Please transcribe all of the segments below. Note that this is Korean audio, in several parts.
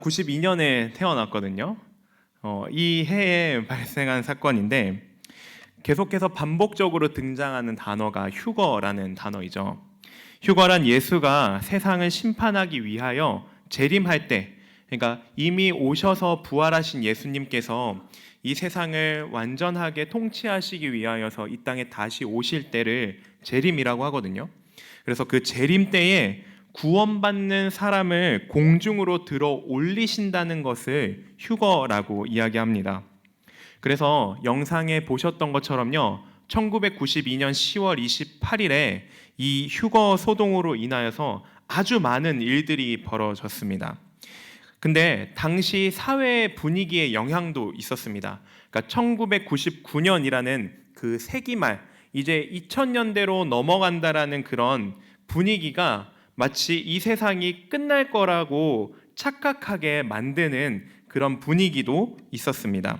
92년에 태어났거든요. 이 해에 발생한 사건인데 계속해서 반복적으로 등장하는 단어가 휴거라는 단어이죠. 휴거란 예수가 세상을 심판하기 위하여 재림할 때, 그러니까 이미 오셔서 부활하신 예수님께서 이 세상을 완전하게 통치하시기 위하여서 이 땅에 다시 오실 때를 재림이라고 하거든요. 그래서 그 재림 때에 구원받는 사람을 공중으로 들어 올리신다는 것을 휴거라고 이야기합니다. 그래서 영상에 보셨던 것처럼요, 1992년 10월 28일에 이 휴거 소동으로 인하여서 아주 많은 일들이 벌어졌습니다. 근데 당시 사회 분위기의 영향도 있었습니다. 그러니까 1999년이라는 그 세기말, 이제 2000년대로 넘어간다라는 그런 분위기가 마치 이 세상이 끝날 거라고 착각하게 만드는 그런 분위기도 있었습니다.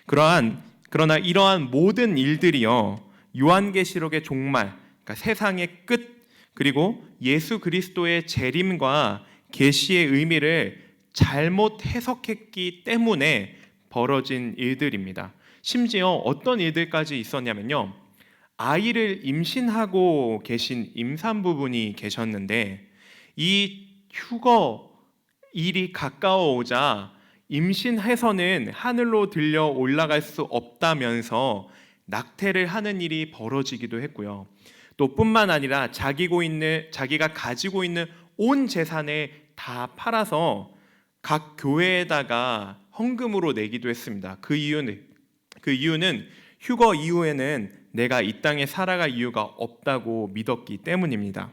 그러나 이러한 모든 일들이요, 요한계시록의 종말, 그러니까 세상의 끝, 그리고 예수 그리스도의 재림과 계시의 의미를 잘못 해석했기 때문에 벌어진 일들입니다. 심지어 어떤 일들까지 있었냐면요, 아이를 임신하고 계신 임산부분이 계셨는데 이 휴거 일이 가까워오자 임신해서는 하늘로 들려 올라갈 수 없다면서 낙태를 하는 일이 벌어지기도 했고요. 또 뿐만 아니라 자기가 가지고 있는 온 재산을 다 팔아서 각 교회에다가 헌금으로 내기도 했습니다. 그 이유는 휴거 이후에는 내가 이 땅에 살아갈 이유가 없다고 믿었기 때문입니다.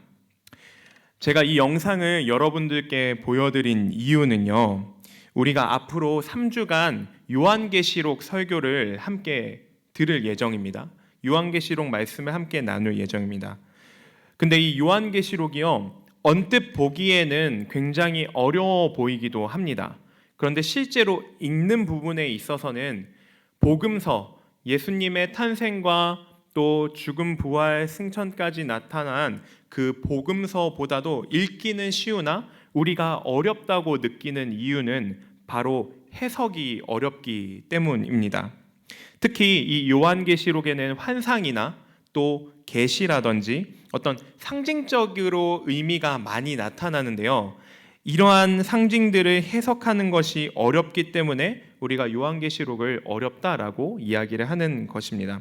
제가 이 영상을 여러분들께 보여드린 이유는요, 우리가 앞으로 3주간 요한계시록 설교를 함께 들을 예정입니다. 요한계시록 말씀을 함께 나눌 예정입니다. 근데 이 요한계시록이요, 언뜻 보기에는 굉장히 어려워 보이기도 합니다. 그런데 실제로 읽는 부분에 있어서는 복음서, 예수님의 탄생과 또 죽음, 부활, 승천까지 나타난 그 복음서보다도 읽기는 쉬우나 우리가 어렵다고 느끼는 이유는 바로 해석이 어렵기 때문입니다. 특히 이 요한계시록에는 환상이나 또 계시라든지 어떤 상징적으로 의미가 많이 나타나는데요, 이러한 상징들을 해석하는 것이 어렵기 때문에 우리가 요한계시록을 어렵다라고 이야기를 하는 것입니다.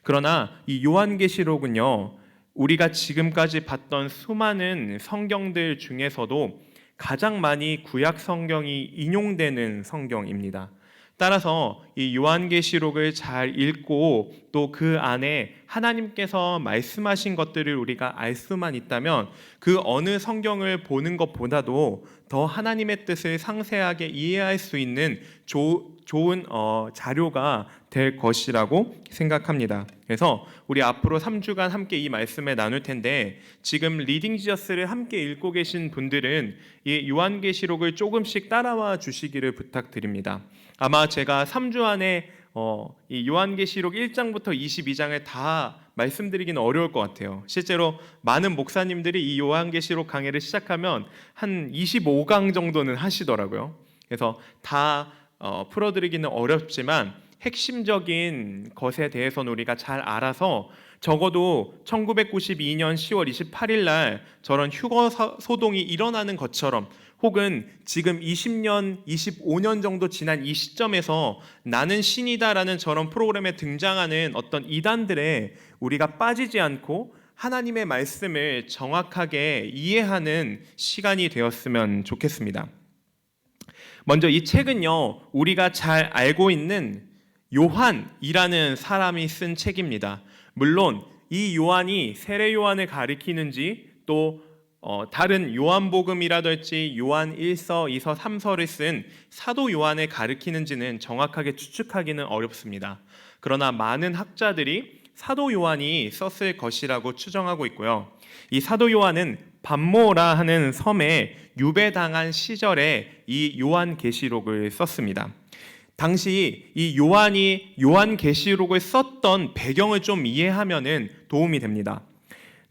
그러나 이 요한계시록은요, 우리가 지금까지 봤던 수많은 성경들 중에서도 가장 많이 구약 성경이 인용되는 성경입니다. 따라서 이 요한계시록을 잘 읽고 또 그 안에 하나님께서 말씀하신 것들을 우리가 알 수만 있다면 그 어느 성경을 보는 것보다도 더 하나님의 뜻을 상세하게 이해할 수 있는 좋은 자료가 될 것이라고 생각합니다. 그래서 우리 앞으로 3주간 함께 이 말씀을 나눌 텐데, 지금 리딩 지저스를 함께 읽고 계신 분들은 이 요한계시록을 조금씩 따라와 주시기를 부탁드립니다. 아마 제가 3주 안에 이 요한계시록 1장부터 22장을 다 말씀드리기는 어려울 것 같아요. 실제로 많은 목사님들이 이 요한계시록 강해를 시작하면 한 25강 정도는 하시더라고요. 그래서 다 풀어드리기는 어렵지만 핵심적인 것에 대해서는 우리가 잘 알아서 적어도 1992년 10월 28일 날 저런 휴거 소동이 일어나는 것처럼, 혹은 지금 20년, 25년 정도 지난 이 시점에서 나는 신이다라는 저런 프로그램에 등장하는 어떤 이단들에 우리가 빠지지 않고 하나님의 말씀을 정확하게 이해하는 시간이 되었으면 좋겠습니다. 먼저 이 책은요, 우리가 잘 알고 있는 요한이라는 사람이 쓴 책입니다. 물론 이 요한이 세례 요한을 가리키는지 또 다른 요한복음이라든지 요한 1서, 2서, 3서를 쓴 사도 요한을 가리키는지는 정확하게 추측하기는 어렵습니다. 그러나 많은 학자들이 사도 요한이 썼을 것이라고 추정하고 있고요. 이 사도 요한은 반모라 하는 섬에 유배당한 시절에 이 요한계시록을 썼습니다. 당시 이 요한이 요한계시록을 썼던 배경을 좀 이해하면은 도움이 됩니다.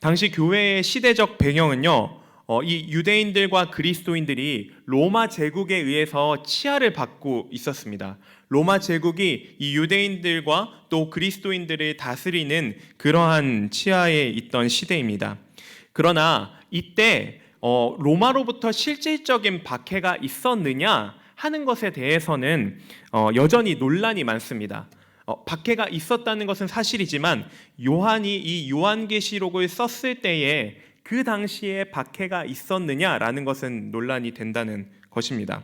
당시 교회의 시대적 배경은요, 이 유대인들과 그리스도인들이 로마 제국에 의해서 치하를 받고 있었습니다. 로마 제국이 이 유대인들과 또 그리스도인들을 다스리는 그러한 치하에 있던 시대입니다. 그러나 이때 로마로부터 실질적인 박해가 있었느냐 하는 것에 대해서는 여전히 논란이 많습니다. 박해가 있었다는 것은 사실이지만 요한이 이 요한계시록을 썼을 때에 그 당시에 박해가 있었느냐라는 것은 논란이 된다는 것입니다.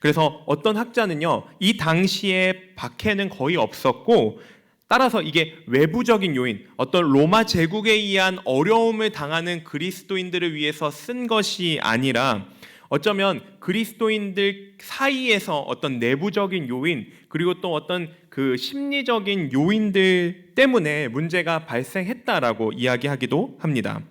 그래서 어떤 학자는요, 이 당시에 박해는 거의 없었고, 따라서 이게 외부적인 요인, 어떤 로마 제국에 의한 어려움을 당하는 그리스도인들을 위해서 쓴 것이 아니라 어쩌면 그리스도인들 사이에서 어떤 내부적인 요인, 그리고 또 어떤 그 심리적인 요인들 때문에 문제가 발생했다라고 이야기하기도 합니다.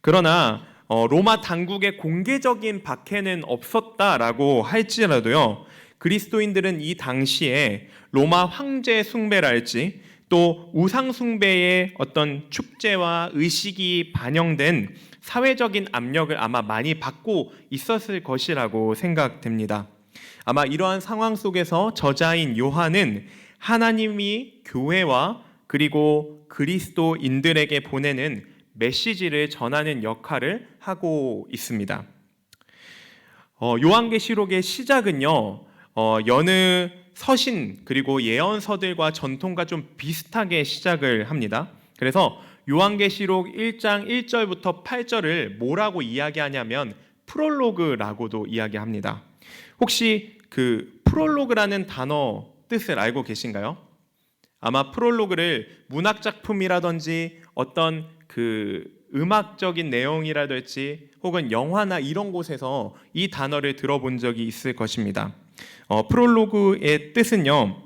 그러나 로마 당국의 공개적인 박해는 없었다라고 할지라도요, 그리스도인들은 이 당시에 로마 황제 숭배랄지 또 우상 숭배의 어떤 축제와 의식이 반영된 사회적인 압력을 아마 많이 받고 있었을 것이라고 생각됩니다. 아마 이러한 상황 속에서 저자인 요한은 하나님이 교회와 그리고 그리스도인들에게 보내는 메시지를 전하는 역할을 하고 있습니다. 요한계시록의 시작은요, 여느 서신 그리고 예언서들과 전통과 좀 비슷하게 시작을 합니다. 그래서 요한계시록 1장 1절부터 8절을 뭐라고 이야기하냐면 프롤로그라고도 이야기합니다. 혹시 그 프롤로그라는 단어 뜻을 알고 계신가요? 아마 프롤로그를 문학작품이라든지 어떤 그 음악적인 내용이라든지 혹은 영화나 이런 곳에서 이 단어를 들어본 적이 있을 것입니다. 프롤로그의 뜻은요,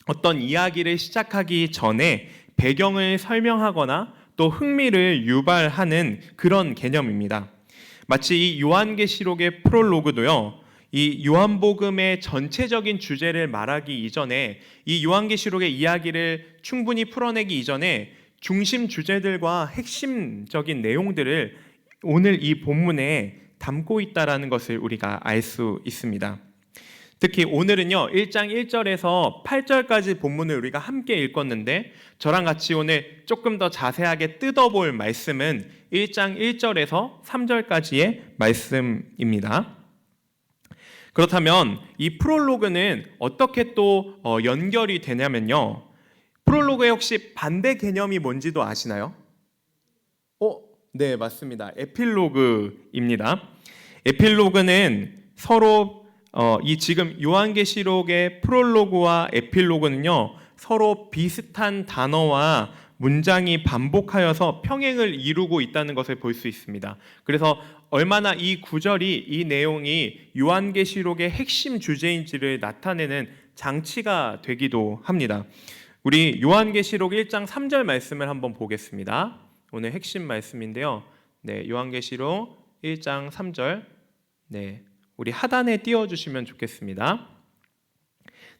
어떤 이야기를 시작하기 전에 배경을 설명하거나 또 흥미를 유발하는 그런 개념입니다. 마치 이 요한계시록의 프롤로그도요, 이 요한복음의 전체적인 주제를 말하기 이전에, 이 요한계시록의 이야기를 충분히 풀어내기 이전에 중심 주제들과 핵심적인 내용들을 오늘 이 본문에 담고 있다는 것을 우리가 알 수 있습니다. 특히 오늘은요, 1장 1절에서 8절까지 본문을 우리가 함께 읽었는데, 저랑 같이 오늘 조금 더 자세하게 뜯어볼 말씀은 1장 1절에서 3절까지의 말씀입니다. 그렇다면 이 프롤로그는 어떻게 또 연결이 되냐면요, 프롤로그의 혹시 반대 개념이 뭔지도 아시나요? 네, 맞습니다. 에필로그입니다. 에필로그는 서로 이 지금 요한계시록의 프롤로그와 에필로그는요, 서로 비슷한 단어와 문장이 반복하여서 평행을 이루고 있다는 것을 볼 수 있습니다. 그래서 얼마나 이 구절이, 이 내용이 요한계시록의 핵심 주제인지를 나타내는 장치가 되기도 합니다. 우리 요한계시록 1장 3절 말씀을 한번 보겠습니다. 오늘 핵심 말씀인데요. 네, 요한계시록 1장 3절. 네, 우리 하단에 띄워주시면 좋겠습니다.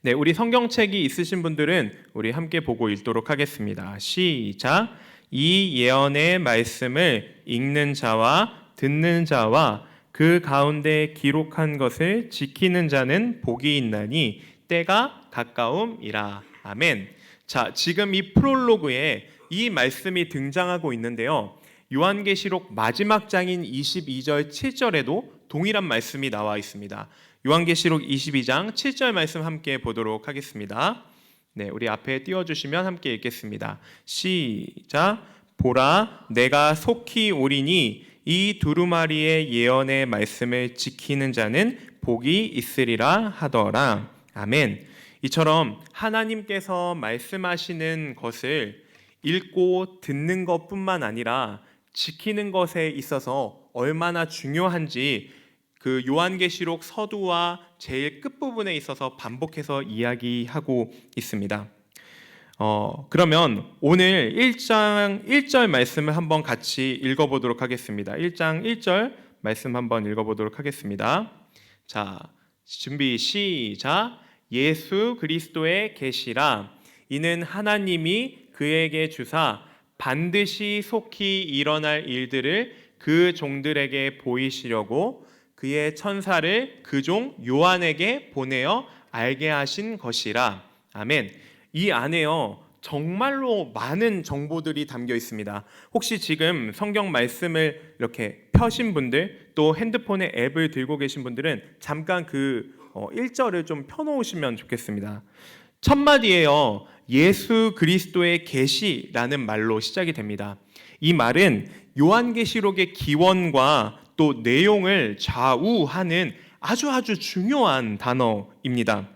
네, 우리 성경책이 있으신 분들은 우리 함께 보고 읽도록 하겠습니다. 시작. 이 예언의 말씀을 읽는 자와 듣는 자와 그 가운데 기록한 것을 지키는 자는 복이 있나니 때가 가까움이라. 아멘. 자, 지금 이 프롤로그에 이 말씀이 등장하고 있는데요, 요한계시록 마지막 장인 22절 7절에도 동일한 말씀이 나와 있습니다. 요한계시록 22장 7절 말씀 함께 보도록 하겠습니다. 네, 우리 앞에 띄워주시면 함께 읽겠습니다. 시작. 보라, 내가 속히 오리니 이 두루마리의 예언의 말씀을 지키는 자는 복이 있으리라 하더라. 아멘. 이처럼 하나님께서 말씀하시는 것을 읽고 듣는 것뿐만 아니라 지키는 것에 있어서 얼마나 중요한지 그 요한계시록 서두와 제일 끝부분에 있어서 반복해서 이야기하고 있습니다. 그러면 오늘 1장 1절 말씀을 한번 같이 읽어보도록 하겠습니다. 1장 1절 말씀 한번 읽어보도록 하겠습니다. 자, 준비 시작. 예수 그리스도의 계시라. 이는 하나님이 그에게 주사 반드시 속히 일어날 일들을 그 종들에게 보이시려고 그의 천사를 그 종 요한에게 보내어 알게 하신 것이라. 아멘. 이 안에요, 정말로 많은 정보들이 담겨 있습니다. 혹시 지금 성경 말씀을 이렇게 펴신 분들, 또 핸드폰에 앱을 들고 계신 분들은 잠깐 그 1절을 좀 펴놓으시면 좋겠습니다. 첫 마디에요, 예수 그리스도의 계시라는 말로 시작이 됩니다. 이 말은 요한계시록의 기원과 또 내용을 좌우하는 아주 중요한 단어입니다.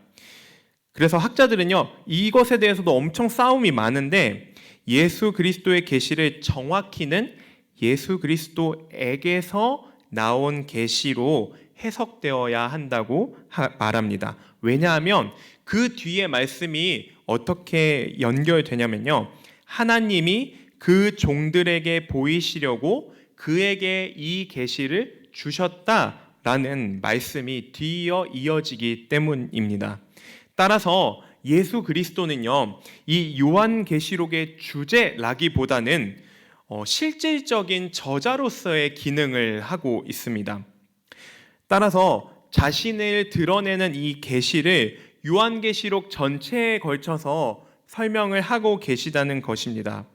그래서 학자들은요, 이것에 대해서도 엄청 싸움이 많은데 예수 그리스도의 계시를 정확히는 예수 그리스도에게서 나온 계시로 해석되어야 한다고 말합니다. 왜냐하면 그 뒤에 말씀이 어떻게 연결되냐면요, 하나님이 그 종들에게 보이시려고 그에게 이 계시를 주셨다라는 말씀이 뒤이어 이어지기 때문입니다. 따라서 예수 그리스도는요, 이 요한계시록의 주제라기보다는 실질적인 저자로서의 기능을 하고 있습니다. 따라서 자신을 드러내는 이 계시를 요한계시록 전체에 걸쳐서 설명을 하고 계시다는 것입니다.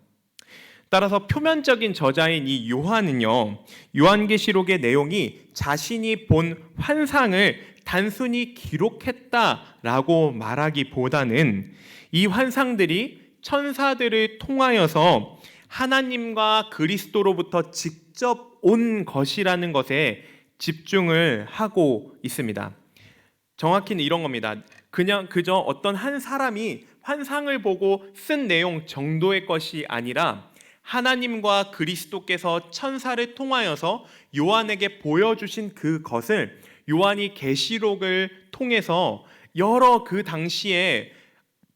따라서 표면적인 저자인 이 요한은요, 요한계시록의 내용이 자신이 본 환상을 단순히 기록했다라고 말하기보다는 이 환상들이 천사들을 통하여서 하나님과 그리스도로부터 직접 온 것이라는 것에 집중을 하고 있습니다. 정확히는 이런 겁니다. 그냥 그저 어떤 한 사람이 환상을 보고 쓴 내용 정도의 것이 아니라 하나님과 그리스도께서 천사를 통하여서 요한에게 보여주신 그것을 요한이 계시록을 통해서 여러 그 당시에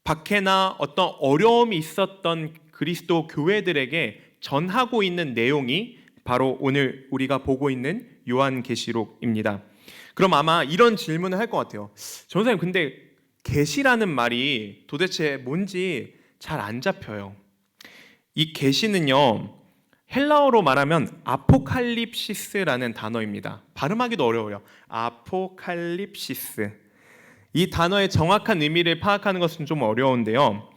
박해나 어떤 어려움이 있었던 그리스도 교회들에게 전하고 있는 내용이 바로 오늘 우리가 보고 있는 요한계시록입니다. 그럼 아마 이런 질문을 할 것 같아요. 전사님, 근데 계시라는 말이 도대체 뭔지 잘 안 잡혀요. 이 계시는요, 헬라어로 말하면 아포칼립시스라는 단어입니다. 발음하기도 어려워요. 아포칼립시스. 이 단어의 정확한 의미를 파악하는 것은 좀 어려운데요.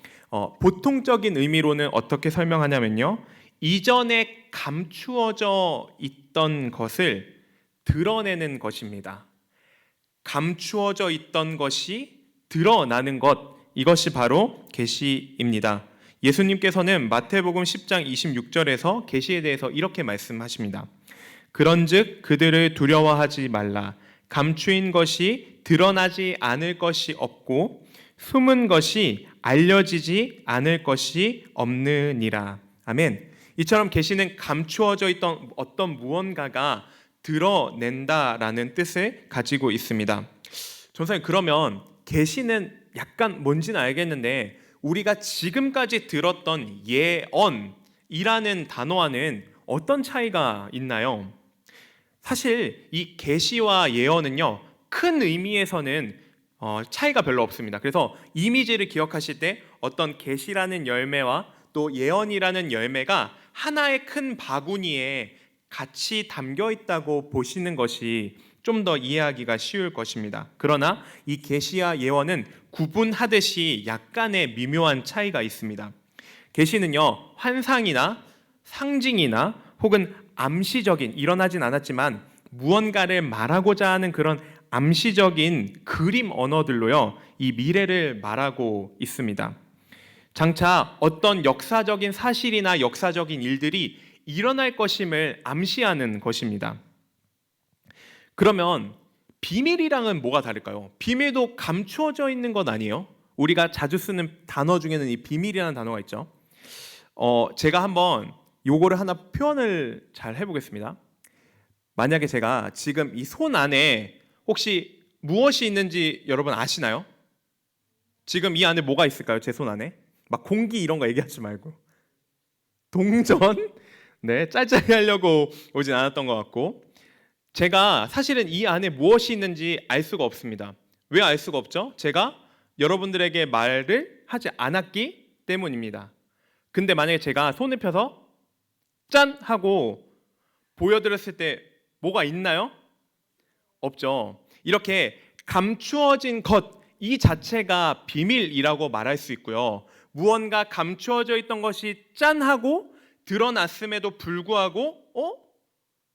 보통적인 의미로는 어떻게 설명하냐면요, 이전에 감추어져 있던 것을 드러내는 것입니다. 감추어져 있던 것이 드러나는 것, 이것이 바로 계시입니다. 예수님께서는 마태복음 10장 26절에서 계시에 대해서 이렇게 말씀하십니다. 그런즉 그들을 두려워하지 말라. 감추인 것이 드러나지 않을 것이 없고 숨은 것이 알려지지 않을 것이 없느니라. 아멘. 이처럼 계시는 감추어져 있던 어떤 무언가가 드러낸다라는 뜻을 가지고 있습니다. 전사님, 그러면 계시는 약간 뭔지는 알겠는데 우리가 지금까지 들었던 예언이라는 단어와는 어떤 차이가 있나요? 사실 이 계시와 예언은요, 큰 의미에서는 차이가 별로 없습니다. 그래서 이미지를 기억하실 때 어떤 계시라는 열매와 또 예언이라는 열매가 하나의 큰 바구니에 같이 담겨 있다고 보시는 것이 좀 더 이해하기가 쉬울 것입니다. 그러나 이 계시와 예언은 구분하듯이 약간의 미묘한 차이가 있습니다. 계시는요, 환상이나 상징이나 혹은 암시적인, 일어나진 않았지만 무언가를 말하고자 하는 그런 암시적인 그림 언어들로요, 이 미래를 말하고 있습니다. 장차 어떤 역사적인 사실이나 역사적인 일들이 일어날 것임을 암시하는 것입니다. 그러면 비밀이랑은 뭐가 다를까요? 비밀도 감추어져 있는 것 아니에요? 우리가 자주 쓰는 단어 중에는 이 비밀이라는 단어가 있죠. 제가 한번 요거를 하나 표현을 잘 해보겠습니다. 만약에 제가 지금 이 손 안에 혹시 무엇이 있는지 여러분 아시나요? 지금 이 안에 뭐가 있을까요? 제 손 안에? 막 공기 이런 거 얘기하지 말고. 동전? 네, 짤짤이 하려고 오진 않았던 것 같고, 제가 사실은 이 안에 무엇이 있는지 알 수가 없습니다. 왜 알 수가 없죠? 제가 여러분들에게 말을 하지 않았기 때문입니다. 근데 만약에 제가 손을 펴서 짠! 하고 보여드렸을 때 뭐가 있나요? 없죠. 이렇게 감추어진 것 이 자체가 비밀이라고 말할 수 있고요. 무언가 감추어져 있던 것이 짠하고 드러났음에도 불구하고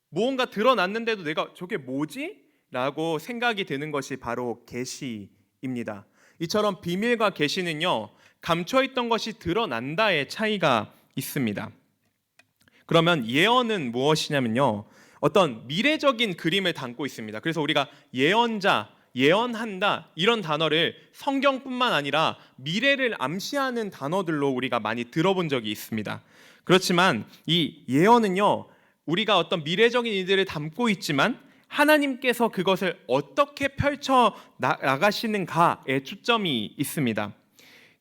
무언가 드러났는데도 내가 저게 뭐지? 라고 생각이 드는 것이 바로 계시입니다. 이처럼 비밀과 계시는요, 감춰있던 것이 드러난다의 차이가 있습니다. 그러면 예언은 무엇이냐면요, 어떤 미래적인 그림을 담고 있습니다. 그래서 우리가 예언자, 예언한다 이런 단어를 성경뿐만 아니라 미래를 암시하는 단어들로 우리가 많이 들어본 적이 있습니다. 그렇지만 이 예언은요, 우리가 어떤 미래적인 일들을 담고 있지만 하나님께서 그것을 어떻게 펼쳐 나가시는가에 초점이 있습니다.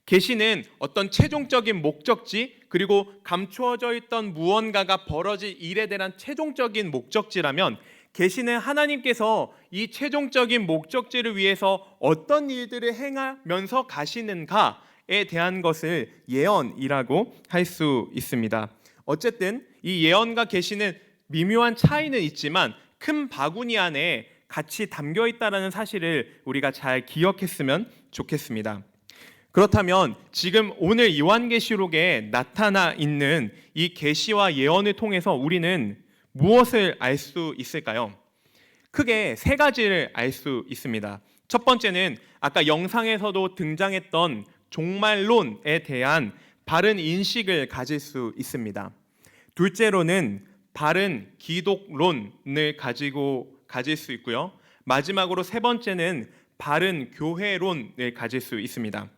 계시는 어떤 최종적인 목적지, 그리고 감추어져 있던 무언가가 벌어질 일에 대한 최종적인 목적지라면, 계시는 하나님께서 이 최종적인 목적지를 위해서 어떤 일들을 행하면서 가시는가에 대한 것을 예언이라고 할 수 있습니다. 어쨌든 이 예언과 계시는 미묘한 차이는 있지만 큰 바구니 안에 같이 담겨 있다는 사실을 우리가 잘 기억했으면 좋겠습니다. 그렇다면 지금 오늘 요한계시록에 나타나 있는 이 계시와 예언을 통해서 우리는 무엇을 알 수 있을까요? 크게 세 가지를 알 수 있습니다. 첫 번째는 아까 영상에서도 등장했던 종말론에 대한 바른 인식을 가질 수 있습니다. 둘째로는 바른 기독론을 가질 수 있고요. 마지막으로 세 번째는 바른 교회론을 가질 수 있습니다.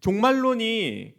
종말론이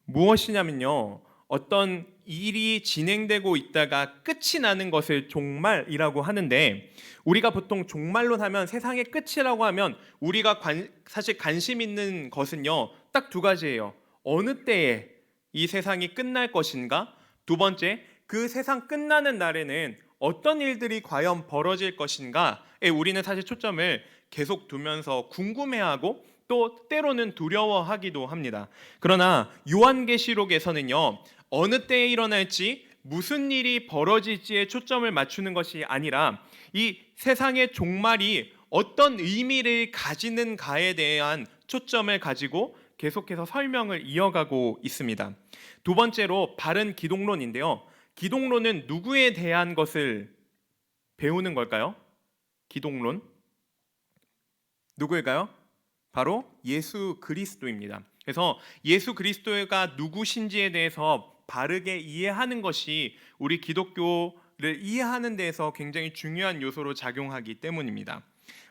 무엇이냐면요, 어떤 일이 진행되고 있다가 끝이 나는 것을 종말이라고 하는데, 우리가 보통 종말론 하면 세상의 끝이라고 하면 우리가 사실 관심 있는 것은요, 딱 두 가지예요. 어느 때에 이 세상이 끝날 것인가? 두 번째, 그 세상 끝나는 날에는 어떤 일들이 과연 벌어질 것인가에 우리는 사실 초점을 계속 두면서 궁금해하고 또 때로는 두려워하기도 합니다. 그러나 요한계시록에서는요, 어느 때에 일어날지 무슨 일이 벌어질지에 초점을 맞추는 것이 아니라 이 세상의 종말이 어떤 의미를 가지는가에 대한 초점을 가지고 계속해서 설명을 이어가고 있습니다. 두 번째로 바른 기독론인데요, 기독론은 누구에 대한 것을 배우는 걸까요? 기독론 누구일까요? 바로 예수 그리스도입니다. 그래서 예수 그리스도가 누구신지에 대해서 바르게 이해하는 것이 우리 기독교를 이해하는 데에서 굉장히 중요한 요소로 작용하기 때문입니다.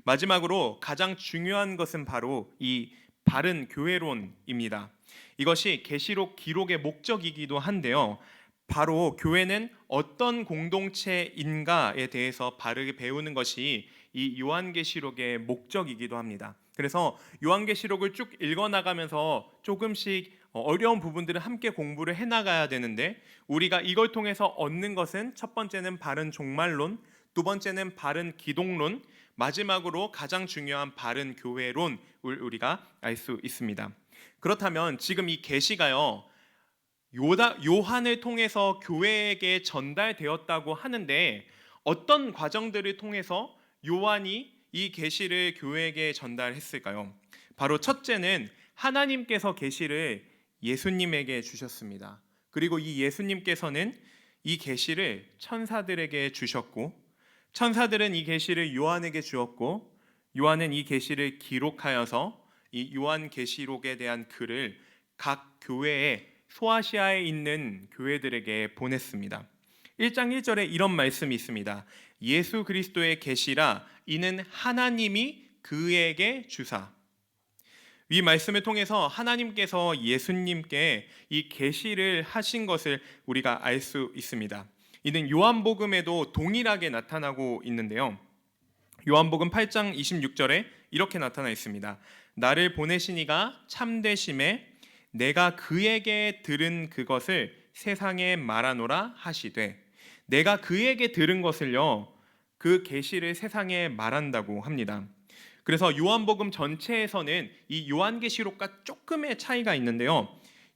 마지막으로 가장 중요한 것은 바로 이 바른 교회론입니다. 이것이 계시록 기록의 목적이기도 한데요, 바로 교회는 어떤 공동체인가에 대해서 바르게 배우는 것이 이 요한계시록의 목적이기도 합니다. 그래서 요한계시록을 쭉 읽어나가면서 조금씩 어려운 부분들을 함께 공부를 해나가야 되는데, 우리가 이걸 통해서 얻는 것은 첫 번째는 바른 종말론, 두 번째는 바른 기독론, 마지막으로 가장 중요한 바른 교회론을 우리가 알 수 있습니다. 그렇다면 지금 이 계시가요, 요한을 통해서 교회에게 전달되었다고 하는데, 어떤 과정들을 통해서 요한이 이 계시를 교회에게 전달했을까요? 바로 첫째는 하나님께서 계시를 예수님에게 주셨습니다. 그리고 이 예수님께서는 이 계시를 천사들에게 주셨고, 천사들은 이 계시를 요한에게 주었고, 요한은 이 계시를 기록하여서 이 요한계시록에 대한 글을 각 교회에, 소아시아에 있는 교회들에게 보냈습니다. 1장 1절에 이런 말씀이 있습니다. 예수 그리스도의 계시라 이는 하나님이 그에게 주사. 이 말씀을 통해서 하나님께서 예수님께 이 계시를 하신 것을 우리가 알 수 있습니다. 이는 요한복음에도 동일하게 나타나고 있는데요, 요한복음 8장 26절에 이렇게 나타나 있습니다. 나를 보내신 이가 참되심에 내가 그에게 들은 그것을 세상에 말하노라 하시되, 내가 그에게 들은 것을요, 그 계시를 세상에 말한다고 합니다. 그래서 요한복음 전체에서는 이 요한계시록과 조금의 차이가 있는데요,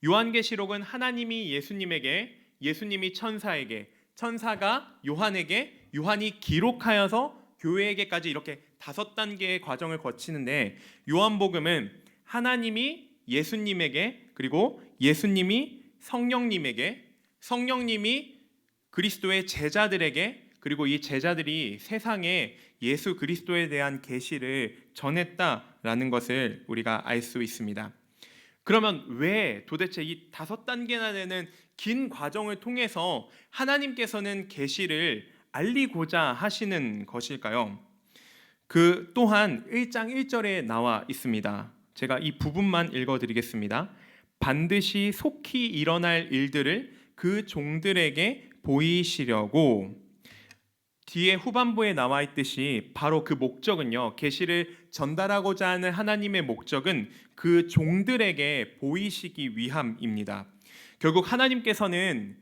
요한계시록은 하나님이 예수님에게, 예수님이 천사에게, 천사가 요한에게, 요한이 기록하여서 교회에게까지 이렇게 5단계의 과정을 거치는데, 요한복음은 하나님이 예수님에게, 그리고 예수님이 성령님에게, 성령님이 그리스도의 제자들에게, 그리고 이 제자들이 세상에 예수 그리스도에 대한 계시를 전했다라는 것을 우리가 알 수 있습니다. 그러면 왜 도대체 이 5단계나 되는 긴 과정을 통해서 하나님께서는 계시를 알리고자 하시는 것일까요? 그 또한 1장 1절에 나와 있습니다. 제가 이 부분만 읽어드리겠습니다. 반드시 속히 일어날 일들을 그 종들에게 보이시려고. 뒤에 후반부에 나와 있듯이 바로 그 목적은요, 계시를 전달하고자 하는 하나님의 목적은 그 종들에게 보이시기 위함입니다. 결국 하나님께서는,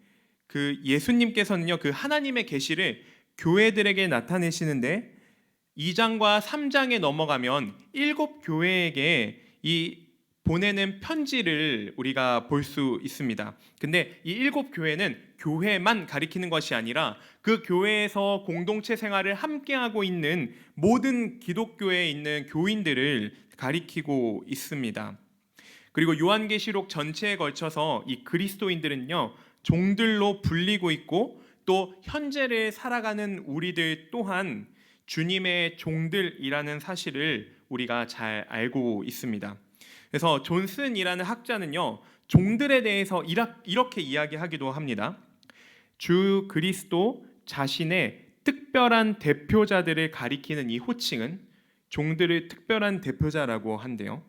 그 예수님께서는요, 그 하나님의 계시를 교회들에게 나타내시는데, 2장과 3장에 넘어가면 7교회에게 이 보내는 편지를 우리가 볼 수 있습니다. 근데 이 7교회는 교회만 가리키는 것이 아니라 그 교회에서 공동체 생활을 함께하고 있는 모든 기독교에 있는 교인들을 가리키고 있습니다. 그리고 요한계시록 전체에 걸쳐서 이 그리스도인들은요, 종들로 불리고 있고, 또 현재를 살아가는 우리들 또한 주님의 종들이라는 사실을 우리가 잘 알고 있습니다. 그래서 존슨이라는 학자는요, 종들에 대해서 이렇게 이야기하기도 합니다. 주 그리스도 자신의 특별한 대표자들을 가리키는 이 호칭은 종들의 특별한 대표자라고 한대요.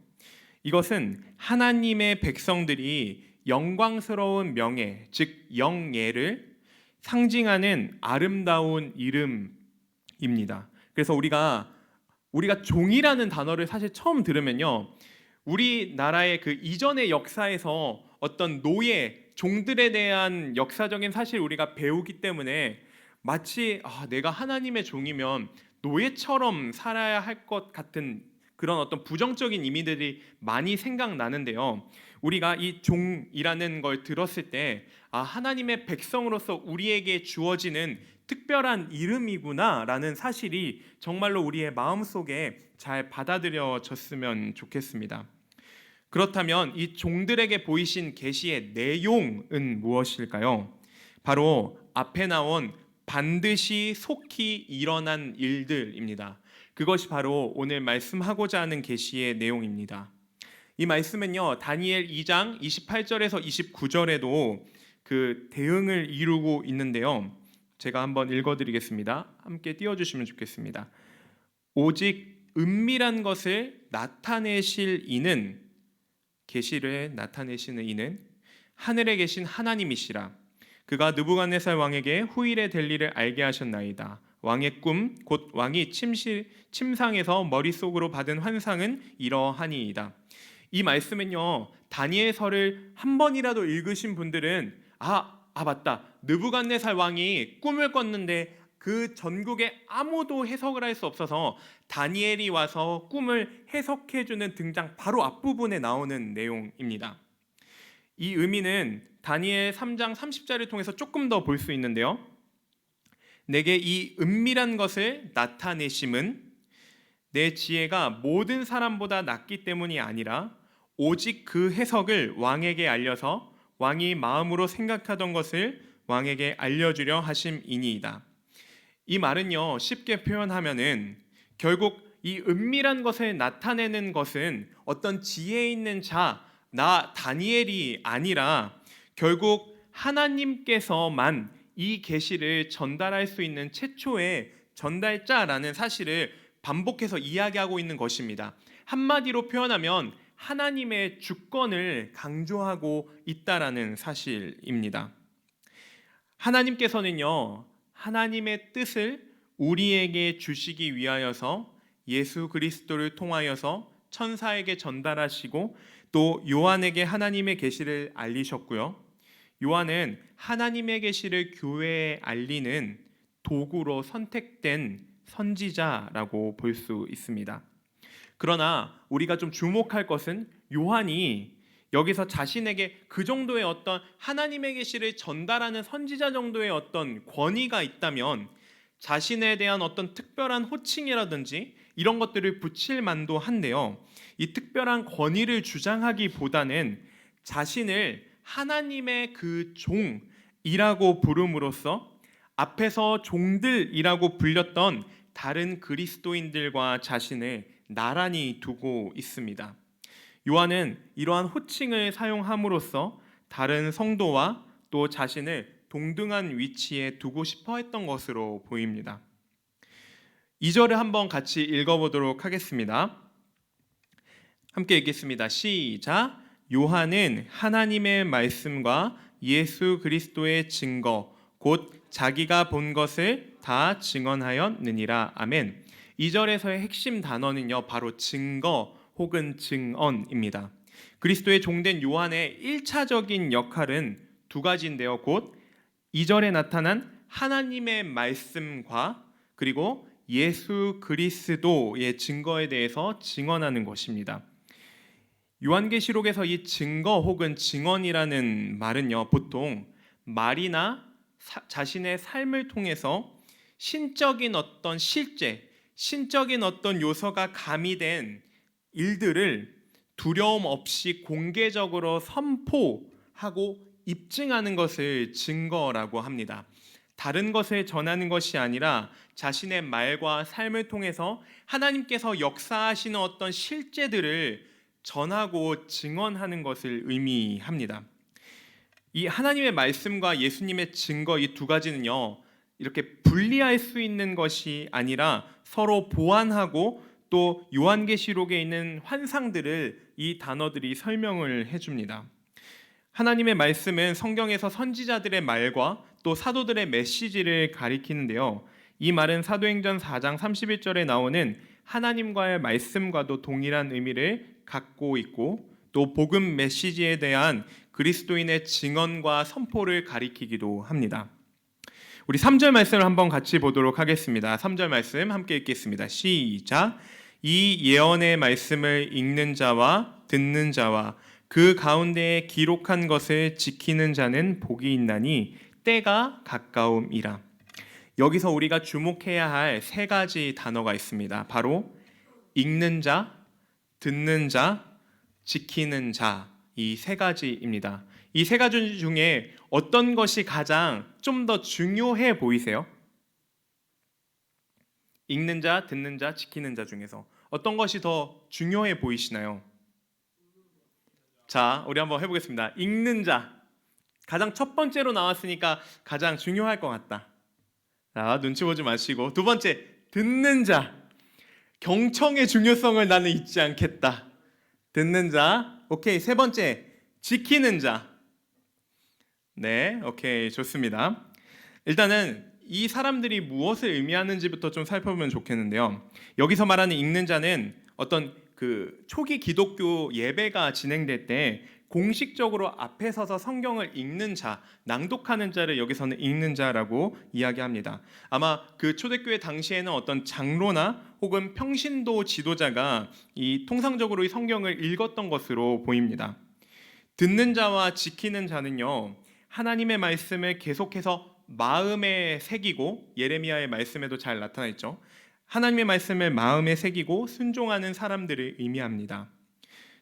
이것은 하나님의 백성들이 영광스러운 명예, 즉 영예를 상징하는 아름다운 이름입니다. 그래서 우리가 종이라는 단어를 사실 처음 들으면요, 우리나라의 그 이전의 역사에서 어떤 노예, 종들에 대한 역사적인 사실 우리가 배우기 때문에 마치 내가 하나님의 종이면 노예처럼 살아야 할 것 같은 그런 어떤 부정적인 이미들이 많이 생각나는데요. 우리가 이 종이라는 걸 들었을 때 하나님의 백성으로서 우리에게 주어지는 특별한 이름이구나라는 사실이 정말로 우리의 마음속에 잘 받아들여졌으면 좋겠습니다. 그렇다면 이 종들에게 보이신 계시의 내용은 무엇일까요? 바로 앞에 나온 반드시 속히 일어난 일들입니다. 그것이 바로 오늘 말씀하고자 하는 계시의 내용입니다. 이 말씀은요, 다니엘 2장 28절에서 29절에도 그 대응을 이루고 있는데요. 제가 한번 읽어드리겠습니다. 함께 띄워주시면 좋겠습니다. 오직 은밀한 것을 나타내실 이는, 계시를 나타내시는 이는 하늘에 계신 하나님이시라. 그가 느부갓네살 왕에게 후일에 될 일을 알게 하셨나이다. 왕의 꿈 곧 왕이 침상에서 머릿속으로 받은 환상은 이러하니이다. 이 말씀은요, 다니엘서를 한 번이라도 읽으신 분들은 맞다, 느부갓네살 왕이 꿈을 꿨는데 그 전국에 아무도 해석을 할 수 없어서 다니엘이 와서 꿈을 해석해주는 등장 바로 앞부분에 나오는 내용입니다. 이 의미는 다니엘 3장 30절을 통해서 조금 더 볼 수 있는데요. 내게 이 은밀한 것을 나타내심은 내 지혜가 모든 사람보다 낫기 때문이 아니라 오직 그 해석을 왕에게 알려서 왕이 마음으로 생각하던 것을 왕에게 알려주려 하심이니이다. 이 말은요, 쉽게 표현하면은 결국 이 은밀한 것을 나타내는 것은 어떤 지혜 있는 자, 나 다니엘이 아니라 결국 하나님께서만 이 계시를 전달할 수 있는 최초의 전달자라는 사실을 반복해서 이야기하고 있는 것입니다. 한마디로 표현하면 하나님의 주권을 강조하고 있다라는 사실입니다. 하나님께서는요, 하나님의 뜻을 우리에게 주시기 위하여서 예수 그리스도를 통하여서 천사에게 전달하시고 또 요한에게 하나님의 계시를 알리셨고요. 요한은 하나님의 계시를 교회에 알리는 도구로 선택된 선지자라고 볼 수 있습니다. 그러나 우리가 좀 주목할 것은 요한이 여기서 자신에게 그 정도의 어떤 하나님의 계시를 전달하는 선지자 정도의 어떤 권위가 있다면 자신에 대한 어떤 특별한 호칭이라든지 이런 것들을 붙일 만도 한데요. 이 특별한 권위를 주장하기보다는 자신을 하나님의 그 종이라고 부름으로써 앞에서 종들이라고 불렸던 다른 그리스도인들과 자신을 나란히 두고 있습니다. 요한은 이러한 호칭을 사용함으로써 다른 성도와 또 자신을 동등한 위치에 두고 싶어 했던 것으로 보입니다. 2절을 한번 같이 읽어보도록 하겠습니다. 함께 읽겠습니다. 시작. 요한은 하나님의 말씀과 예수 그리스도의 증거 곧 자기가 본 것을 다 증언하였느니라. 아멘. 2절에서의 핵심 단어는요, 바로 증거 혹은 증언입니다. 그리스도의 종된 요한의 1차적인 역할은 두 가지인데요. 곧 2절에 나타난 하나님의 말씀과 그리고 예수 그리스도의 증거에 대해서 증언하는 것입니다. 요한계시록에서 이 증거 혹은 증언이라는 말은요, 보통 말이나 자신의 삶을 통해서 신적인 어떤 실제, 신적인 어떤 요소가 가미된 일들을 두려움 없이 공개적으로 선포하고 입증하는 것을 증거라고 합니다. 다른 것을 전하는 것이 아니라 자신의 말과 삶을 통해서 하나님께서 역사하시는 어떤 실제들을 전하고 증언하는 것을 의미합니다. 이 하나님의 말씀과 예수님의 증거 이 두 가지는요, 이렇게 분리할 수 있는 것이 아니라 서로 보완하고 또 요한계시록에 있는 환상들을 이 단어들이 설명을 해줍니다. 하나님의 말씀은 성경에서 선지자들의 말과 또 사도들의 메시지를 가리키는데요. 이 말은 사도행전 4장 31절에 나오는 하나님과의 말씀과도 동일한 의미를 갖고 있고 또 복음 메시지에 대한 그리스도인의 증언과 선포를 가리키기도 합니다. 우리 3절 말씀을 한번 같이 보도록 하겠습니다. 3절 말씀 함께 읽겠습니다. 시작. 이 예언의 말씀을 읽는 자와 듣는 자와 그 가운데에 기록한 것을 지키는 자는 복이 있나니 때가 가까움이라. 여기서 우리가 주목해야 할 세 가지 단어가 있습니다. 바로 읽는 자, 듣는 자, 지키는 자, 이 세 가지입니다. 이 세 가지 중에 어떤 것이 가장 좀 더 중요해 보이세요? 읽는 자, 듣는 자, 지키는 자 중에서 어떤 것이 더 중요해 보이시나요? 자, 우리 한번 해보겠습니다. 읽는 자, 가장 첫 번째로 나왔으니까 가장 중요할 것 같다. 자, 눈치 보지 마시고 두 번째, 듣는 자, 경청의 중요성을 나는 잊지 않겠다. 듣는 자, 오케이. 세 번째, 지키는 자. 네, 오케이, 좋습니다. 일단은 이 사람들이 무엇을 의미하는지부터 좀 살펴보면 좋겠는데요. 여기서 말하는 읽는 자는 어떤 그 초기 기독교 예배가 진행될 때 공식적으로 앞에 서서 성경을 읽는 자, 낭독하는 자를 여기서는 읽는 자라고 이야기합니다. 아마 그 초대교회 당시에는 어떤 장로나 혹은 평신도 지도자가 이 통상적으로 이 성경을 읽었던 것으로 보입니다. 듣는 자와 지키는 자는요, 하나님의 말씀을 계속해서 마음에 새기고, 예레미야의 말씀에도 잘 나타나 있죠. 하나님의 말씀을 마음에 새기고 순종하는 사람들을 의미합니다.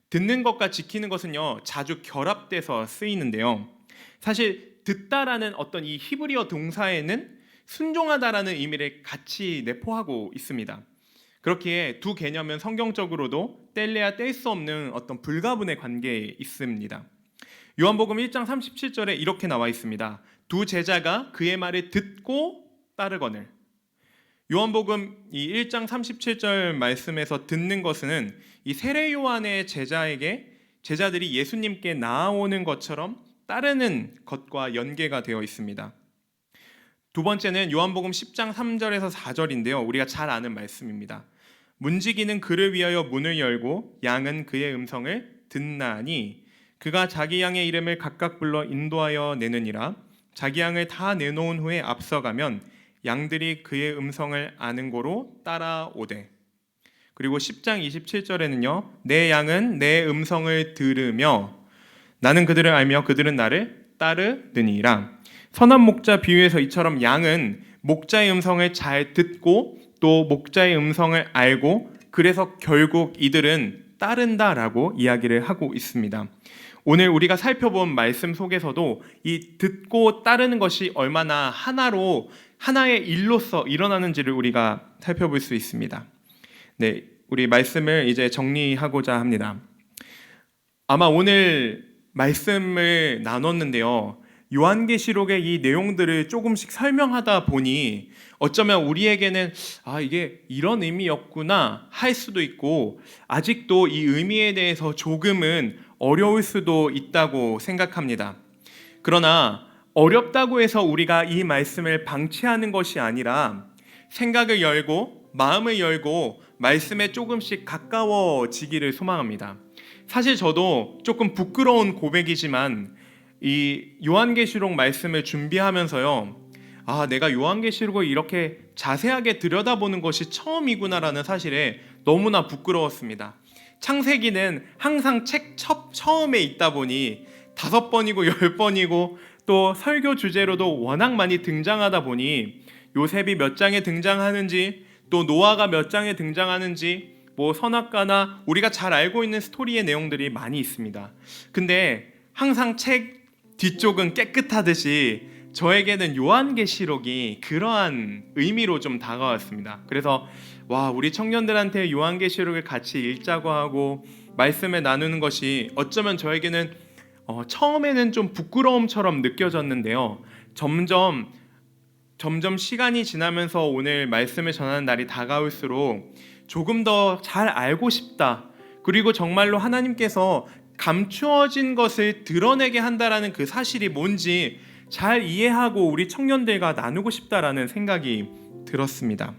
듣는 것과 지키는 것은요, 자주 결합돼서 쓰이는데요. 사실 듣다라는 어떤 이 히브리어 동사에는 순종하다라는 의미를 같이 내포하고 있습니다. 그렇기에 두 개념은 성경적으로도 뗄래야 뗄 수 없는 어떤 불가분의 관계에 있습니다. 요한복음 1장 37절에 이렇게 나와 있습니다. 두 제자가 그의 말을 듣고 따르거늘. 요한복음 이 1장 37절 말씀에서 듣는 것은 이 세례 요한의 제자들이 예수님께 나아오는 것처럼 따르는 것과 연계가 되어 있습니다. 두 번째는 요한복음 10장 3절에서 4절인데요. 우리가 잘 아는 말씀입니다. 문지기는 그를 위하여 문을 열고 양은 그의 음성을 듣나니 그가 자기 양의 이름을 각각 불러 인도하여 내느니라. 자기 양을 다 내놓은 후에 앞서가면 양들이 그의 음성을 아는 고로 따라오되. 그리고 10장 27절에는요. 내 양은 내 음성을 들으며 나는 그들을 알며 그들은 나를 따르느니라. 선한 목자 비유에서 이처럼 양은 목자의 음성을 잘 듣고 또 목자의 음성을 알고 그래서 결국 이들은 따른다라고 이야기를 하고 있습니다. 오늘 우리가 살펴본 말씀 속에서도 이 듣고 따르는 것이 얼마나 하나의 일로서 일어나는지를 우리가 살펴볼 수 있습니다. 네, 우리 말씀을 이제 정리하고자 합니다. 아마 오늘 말씀을 나눴는데요. 요한계시록의 이 내용들을 조금씩 설명하다 보니 어쩌면 우리에게는 이게 이런 의미였구나 할 수도 있고 아직도 이 의미에 대해서 조금은 어려울 수도 있다고 생각합니다. 그러나 어렵다고 해서 우리가 이 말씀을 방치하는 것이 아니라 생각을 열고 마음을 열고 말씀에 조금씩 가까워지기를 소망합니다. 사실 저도 조금 부끄러운 고백이지만 이 요한계시록 말씀을 준비하면서요, 내가 요한계시록을 이렇게 자세하게 들여다보는 것이 처음이구나라는 사실에 너무나 부끄러웠습니다. 창세기는 항상 책 처음에 있다 보니 5번이고 10번이고 또 설교 주제로도 워낙 많이 등장하다 보니 요셉이 몇 장에 등장하는지 또 노아가 몇 장에 등장하는지 선악과나 우리가 잘 알고 있는 스토리의 내용들이 많이 있습니다. 근데 항상 책 뒤쪽은 깨끗하듯이 저에게는 요한계시록이 그러한 의미로 좀 다가왔습니다. 그래서 우리 청년들한테 요한계시록을 같이 읽자고 하고 말씀을 나누는 것이 어쩌면 저에게는 처음에는 좀 부끄러움처럼 느껴졌는데요. 점점 시간이 지나면서 오늘 말씀을 전하는 날이 다가올수록 조금 더 잘 알고 싶다. 그리고 정말로 하나님께서 감추어진 것을 드러내게 한다라는 그 사실이 뭔지 잘 이해하고 우리 청년들과 나누고 싶다라는 생각이 들었습니다.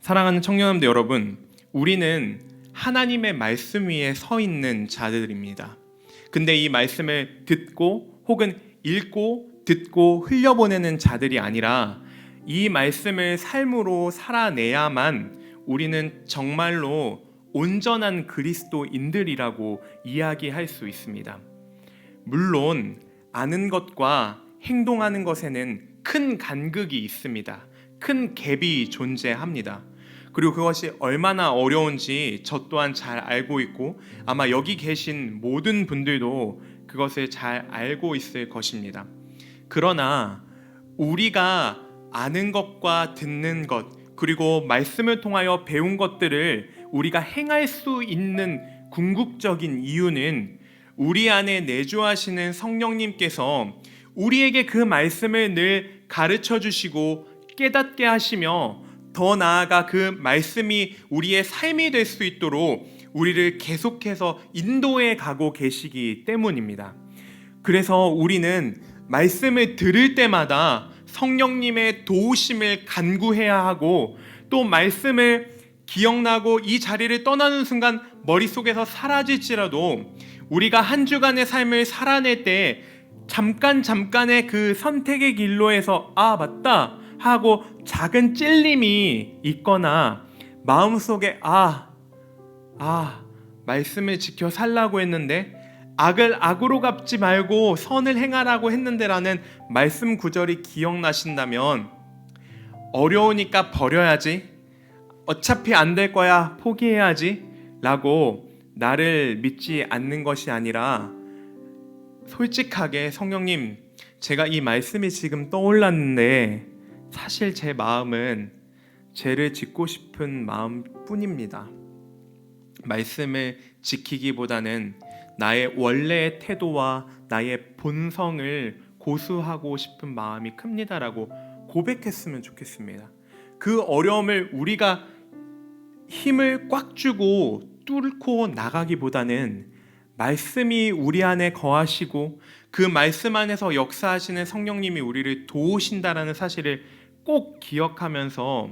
사랑하는 청년들 여러분, 우리는 하나님의 말씀 위에 서 있는 자들입니다. 근데 이 말씀을 듣고 혹은 읽고 듣고 흘려보내는 자들이 아니라 이 말씀을 삶으로 살아내야만 우리는 정말로 온전한 그리스도인들이라고 이야기할 수 있습니다. 물론 아는 것과 행동하는 것에는 큰 간극이 있습니다. 큰 갭이 존재합니다. 그리고 그것이 얼마나 어려운지 저 또한 잘 알고 있고 아마 여기 계신 모든 분들도 그것을 잘 알고 있을 것입니다. 그러나 우리가 아는 것과 듣는 것 그리고 말씀을 통하여 배운 것들을 우리가 행할 수 있는 궁극적인 이유는 우리 안에 내주하시는 성령님께서 우리에게 그 말씀을 늘 가르쳐 주시고 깨닫게 하시며 더 나아가 그 말씀이 우리의 삶이 될 수 있도록 우리를 계속해서 인도해 가고 계시기 때문입니다. 그래서 우리는 말씀을 들을 때마다 성령님의 도우심을 간구해야 하고 또 말씀을 기억나고 이 자리를 떠나는 순간 머릿속에서 사라질지라도 우리가 한 주간의 삶을 살아낼 때 잠깐의 그 선택의 길로에서 맞다 하고 작은 찔림이 있거나 마음속에 말씀을 지켜 살라고 했는데 악을 악으로 갚지 말고 선을 행하라고 했는데라는 말씀 구절이 기억나신다면 어려우니까 버려야지, 어차피 안 될 거야 포기해야지 라고 나를 믿지 않는 것이 아니라 솔직하게 성령님, 제가 이 말씀이 지금 떠올랐는데 사실 제 마음은 죄를 짓고 싶은 마음뿐입니다. 말씀을 지키기보다는 나의 원래의 태도와 나의 본성을 고수하고 싶은 마음이 큽니다라고 고백했으면 좋겠습니다. 그 어려움을 우리가 힘을 꽉 주고 뚫고 나가기보다는 말씀이 우리 안에 거하시고 그 말씀 안에서 역사하시는 성령님이 우리를 도우신다라는 사실을 꼭 기억하면서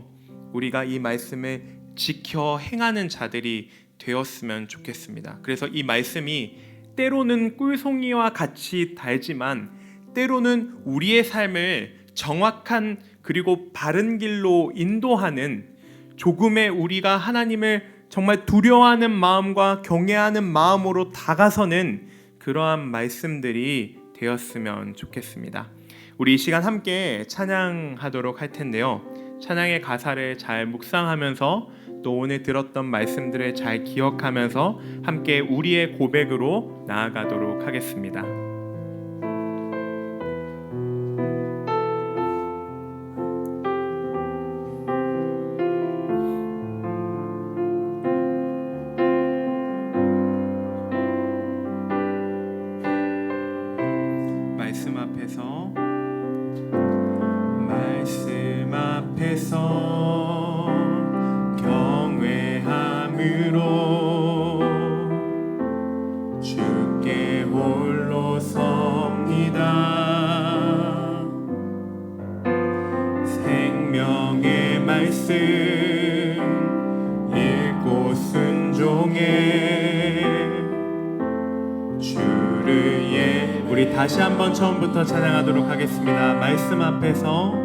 우리가 이 말씀을 지켜 행하는 자들이 되었으면 좋겠습니다. 그래서 이 말씀이 때로는 꿀송이와 같이 달지만 때로는 우리의 삶을 정확한 그리고 바른 길로 인도하는 조금의 우리가 하나님을 정말 두려워하는 마음과 경외하는 마음으로 다가서는 그러한 말씀들이 되었으면 좋겠습니다. 우리 이 시간 함께 찬양하도록 할 텐데요. 찬양의 가사를 잘 묵상하면서 또 오늘 들었던 말씀들을 잘 기억하면서 함께 우리의 고백으로 나아가도록 하겠습니다. 말씀 앞에서 경외함으로 주께 홀로 섭니다. 생명의 말씀 읽고 순종해 주를 우리 다시 한번 처음부터 찬양하도록 하겠습니다. 말씀 앞에서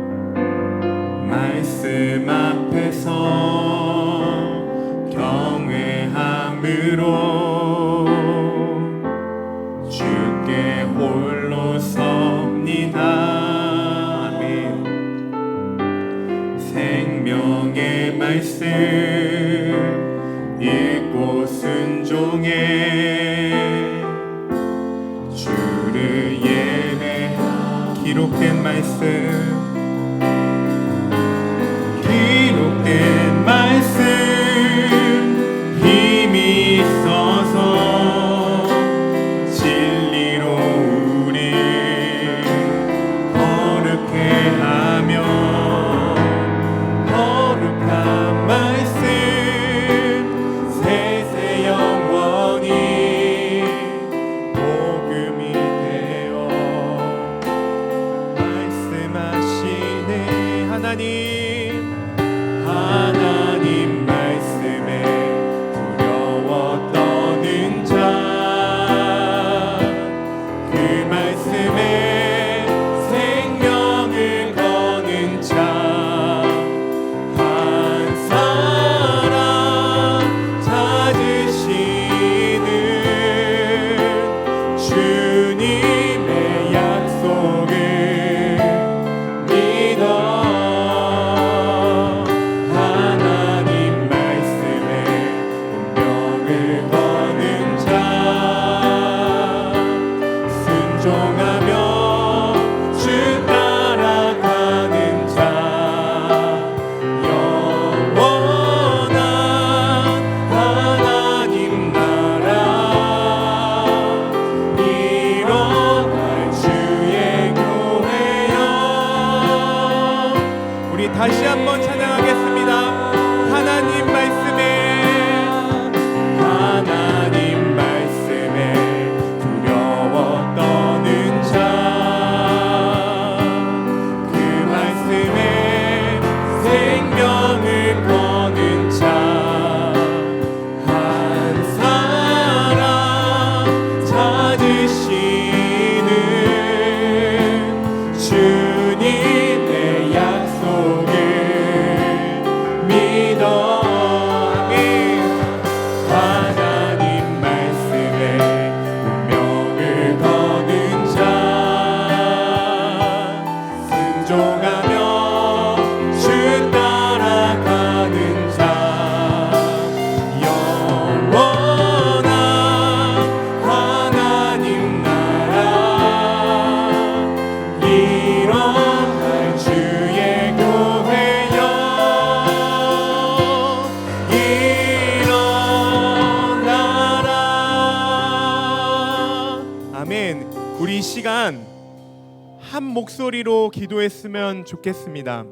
경외함으로 주께 홀로 섭니다. 아멘. 생명의 말씀 읽고 순종해 주를 예배하며 기록된 말씀 힘이 있어서 진리로 우리 거룩해 하며 거룩한 말씀 세세 영원히 복음이 되어 말씀하시네. 하나님 말씀에 두려워 떠는 자, 그 말씀에 생명을 거는 자, 한 사람 찾으시는 주님의 약속을 믿어 다시 한번 찬양하겠습니다. 하나님 말씀에 두려워 떠는 자, 그 말씀에 생명을 거는 자, 한 사람 찾으시는 주님의 약속 믿어. 아멘. 하나님 말씀에 운명을 거는 자, 순종하며 주 따라가는 자, 영원한 하나님 나라 일어날 주의 교회여 아멘. 우리 이 시간 한 목소리로 기도했으면 좋겠습니다.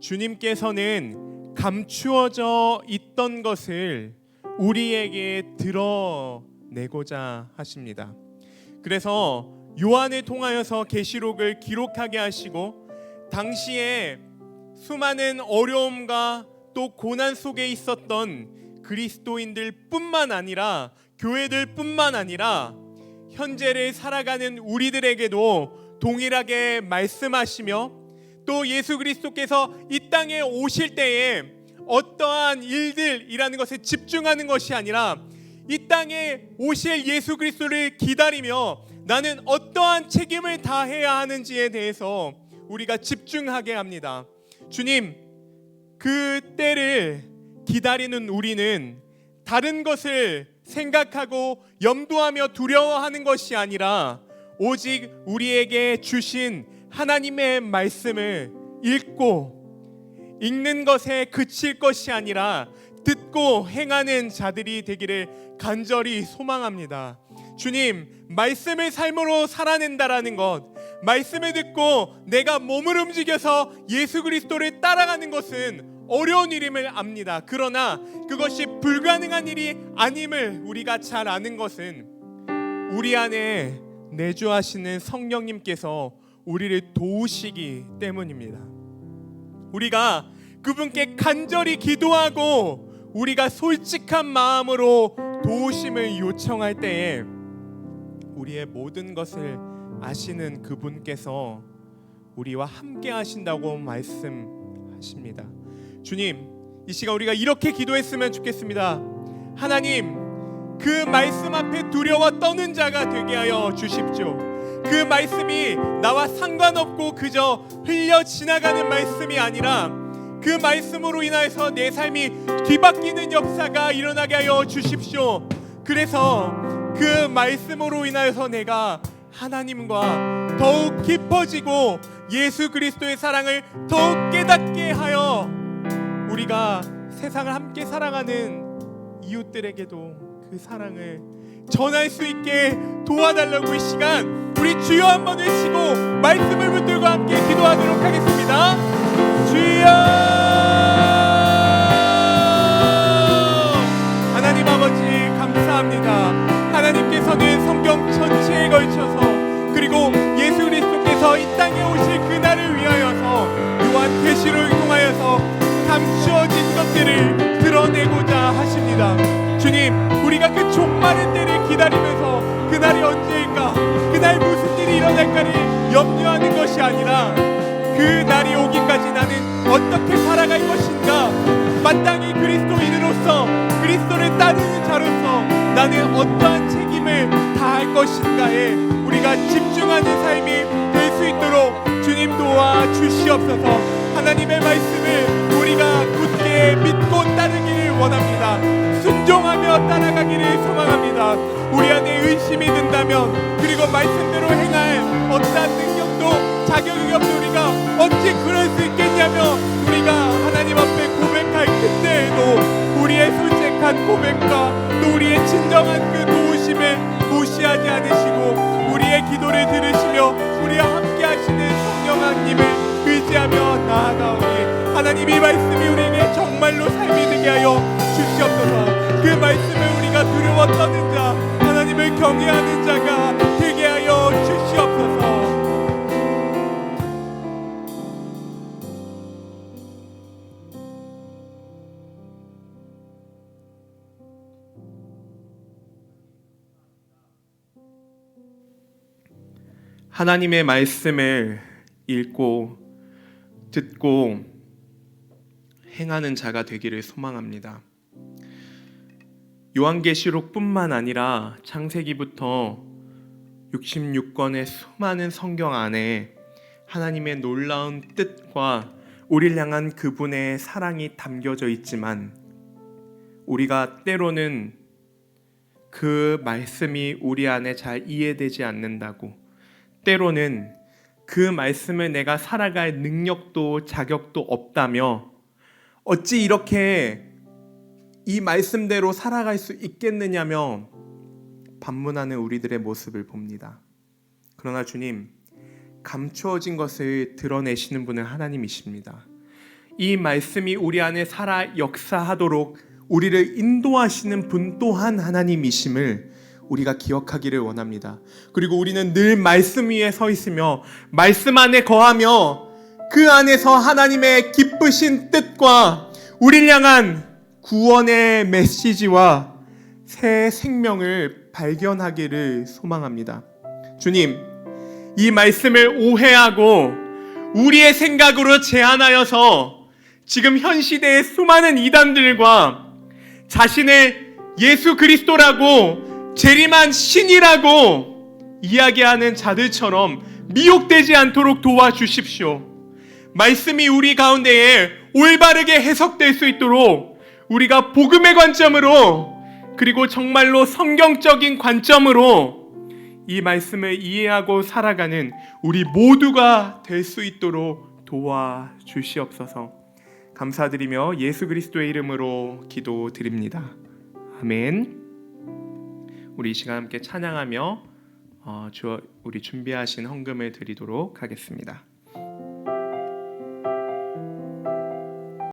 주님께서는 감추어져 있던 것을 우리에게 드러내고자 하십니다. 그래서 요한을 통하여서 계시록을 기록하게 하시고 당시에 수많은 어려움과 또 고난 속에 있었던 그리스도인들 뿐만 아니라 교회들 뿐만 아니라 현재를 살아가는 우리들에게도 동일하게 말씀하시며 또 예수 그리스도께서 이 땅에 오실 때에 어떠한 일들이라는 것에 집중하는 것이 아니라 이 땅에 오실 예수 그리스도를 기다리며 나는 어떠한 책임을 다해야 하는지에 대해서 우리가 집중하게 합니다. 주님, 그 때를 기다리는 우리는 다른 것을 생각하고 염두하며 두려워하는 것이 아니라 오직 우리에게 주신 하나님의 말씀을 읽는 것에 그칠 것이 아니라 듣고 행하는 자들이 되기를 간절히 소망합니다. 주님, 말씀을 삶으로 살아낸다라는 것, 말씀을 듣고 내가 몸을 움직여서 예수 그리스도를 따라가는 것은 어려운 일임을 압니다. 그러나 그것이 불가능한 일이 아님을 우리가 잘 아는 것은 우리 안에 내주하시는 성령님께서 우리를 도우시기 때문입니다. 우리가 그분께 간절히 기도하고 우리가 솔직한 마음으로 도우심을 요청할 때에 우리의 모든 것을 아시는 그분께서 우리와 함께 하신다고 말씀하십니다. 주님, 이 시간 우리가 이렇게 기도했으면 좋겠습니다. 하나님, 그 말씀 앞에 두려워 떠는 자가 되게 하여 주십시오. 그 말씀이 나와 상관없고 그저 흘려 지나가는 말씀이 아니라 그 말씀으로 인하여서 내 삶이 뒤바뀌는 역사가 일어나게 하여 주십시오. 그래서 그 말씀으로 인하여서 내가 하나님과 더욱 깊어지고 예수 그리스도의 사랑을 더욱 깨닫게 하여 우리가 세상을 함께 사랑하는 이웃들에게도 그 사랑을 전할 수 있게 도와달라고 이 시간 우리 주여 한번 외치고 말씀을 붙들고 함께 기도하도록 하겠습니다. 주여! 하나님 아버지 감사합니다. 하나님께서는 성경 전체에 걸쳐서 그리고 예수 그리스도께서 이 땅에 오실 그날을 위하여서 요한 계시록을 통하여서 감추어진 것들을 드러내고자 하십니다. 주님, 우리가 그 종말의 때를 기다리면서 그날이 언제일까, 그날 무슨 일이 일어날까를 염려하는 것이 아니라 그 날이 오기까지 나는 어떻게 살아갈 것인가, 마땅히 그리스도인으로서 그리스도를 따르는 자로서 나는 어떠한 책임을 다할 것인가에 우리가 집중하는 삶이 될 수 있도록 주님 도와 주시옵소서. 하나님의 말씀을 우리가 굳게 믿고 따르기를 원합니다. 순종하며 따라가기를 소망합니다. 우리 안에 의심이 든다면 그리고 말씀대로 행할 어떠한 능력도 자격이 없는 우리가 어찌 그럴 수 있겠냐며 우리가 하나님 앞에 고백할 그때에도 우리의 솔직한 고백과 또 우리의 진정한 그 도우심을 무시하지 않으시고 우리의 기도를 들으시며 우리와 함께 하시는 성령 하나님을 의지하며 나아가오니 하나님 이 말씀이 우리에게 정말로 삶이 되게 하여 주시옵소서. 그 말씀을 우리가 두려워 떠는 자, 하나님을 경외하는 자가 되게 하여 주시옵소서. 하나님의 말씀을 읽고 듣고 행하는 자가 되기를 소망합니다. 요한계시록뿐만 아니라 창세기부터 66권의 수많은 성경 안에 하나님의 놀라운 뜻과 우리를 향한 그분의 사랑이 담겨져 있지만 우리가 때로는 그 말씀이 우리 안에 잘 이해되지 않는다고, 때로는 그 말씀을 내가 살아갈 능력도 자격도 없다며 어찌 이렇게 이 말씀대로 살아갈 수 있겠느냐며 반문하는 우리들의 모습을 봅니다. 그러나 주님, 감추어진 것을 드러내시는 분은 하나님이십니다. 이 말씀이 우리 안에 살아 역사하도록 우리를 인도하시는 분 또한 하나님이심을 우리가 기억하기를 원합니다. 그리고 우리는 늘 말씀 위에 서 있으며 말씀 안에 거하며 그 안에서 하나님의 기쁘신 뜻과 우리를 향한 구원의 메시지와 새 생명을 발견하기를 소망합니다. 주님, 이 말씀을 오해하고 우리의 생각으로 제한하여서 지금 현 시대의 수많은 이단들과 자신을 예수 그리스도라고 재림한 신이라고 이야기하는 자들처럼 미혹되지 않도록 도와주십시오. 말씀이 우리 가운데에 올바르게 해석될 수 있도록 우리가 복음의 관점으로, 그리고 정말로 성경적인 관점으로 이 말씀을 이해하고 살아가는 우리 모두가 될 수 있도록 도와주시옵소서. 감사드리며 예수 그리스도의 이름으로 기도드립니다. 아멘. 우리 이 시간 함께 찬양하며 우리 준비하신 헌금을 드리도록 하겠습니다.